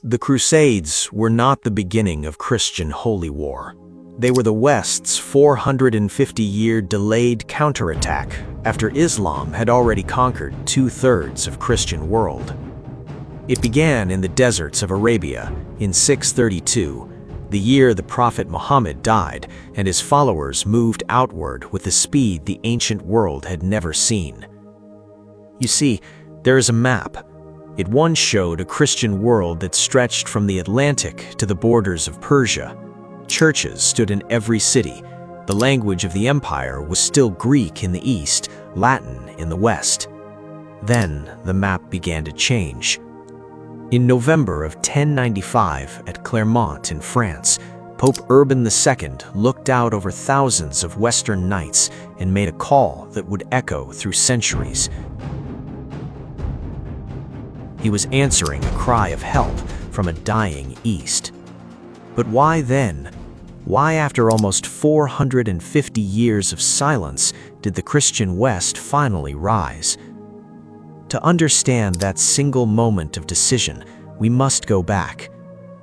The Crusades were not the beginning of Christian holy war. They were the West's 450-year delayed counterattack after Islam had already conquered 2/3 of Christian world. It began in the deserts of Arabia in 632, the year the Prophet Muhammad died, and his followers moved outward with the speed the ancient world had never seen. You see, there is a map. It once showed a Christian world that stretched from the Atlantic to the borders of Persia. Churches stood in every city. The language of the empire was still Greek in the east, Latin in the west. Then the map began to change. In November of 1095 at Clermont in France, Pope Urban II looked out over thousands of Western knights and made a call that would echo through centuries. He was answering a cry of help from a dying East. But why then? Why, after almost 450 years of silence, did the Christian West finally rise? To understand that single moment of decision, we must go back.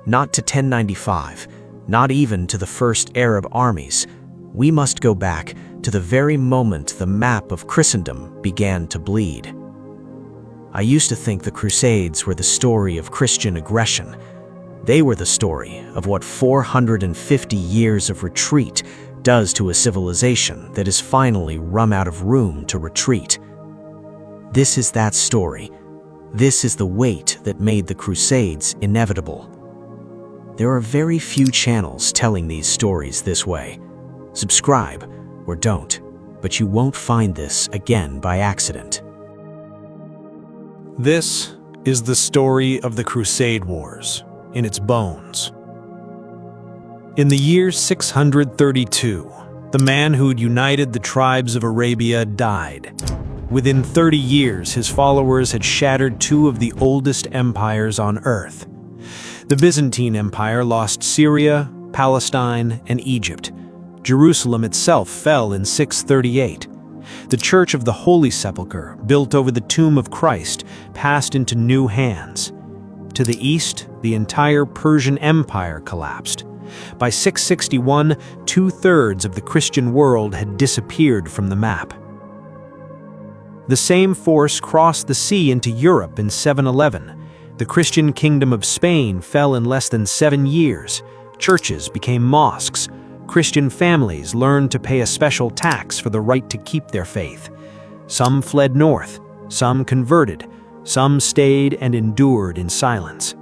Not to 1095, not even to the first Arab armies. We must go back to the very moment the map of Christendom began to bleed. I used to think the Crusades were the story of Christian aggression. They were the story of what 450 years of retreat does to a civilization that has finally run out of room to retreat. This is that story. This is the weight that made the Crusades inevitable. There are very few channels telling these stories this way. Subscribe or don't, but you won't find this again by accident. This is the story of the Crusade Wars in its bones. In the year 632, the man who'd united the tribes of Arabia died. Within 30 years, his followers had shattered two of the oldest empires on earth. The Byzantine Empire lost Syria, Palestine, and Egypt. Jerusalem itself fell in 638. The Church of the Holy Sepulchre, built over the tomb of Christ, passed into new hands. To the east, the entire Persian Empire collapsed. By 661, 2/3 of the Christian world had disappeared from the map. The same force crossed the sea into Europe in 711. The Christian kingdom of Spain fell in less than 7 years. Churches became mosques. Christian families learned to pay a special tax for the right to keep their faith. Some fled north, some converted, some stayed and endured in silence.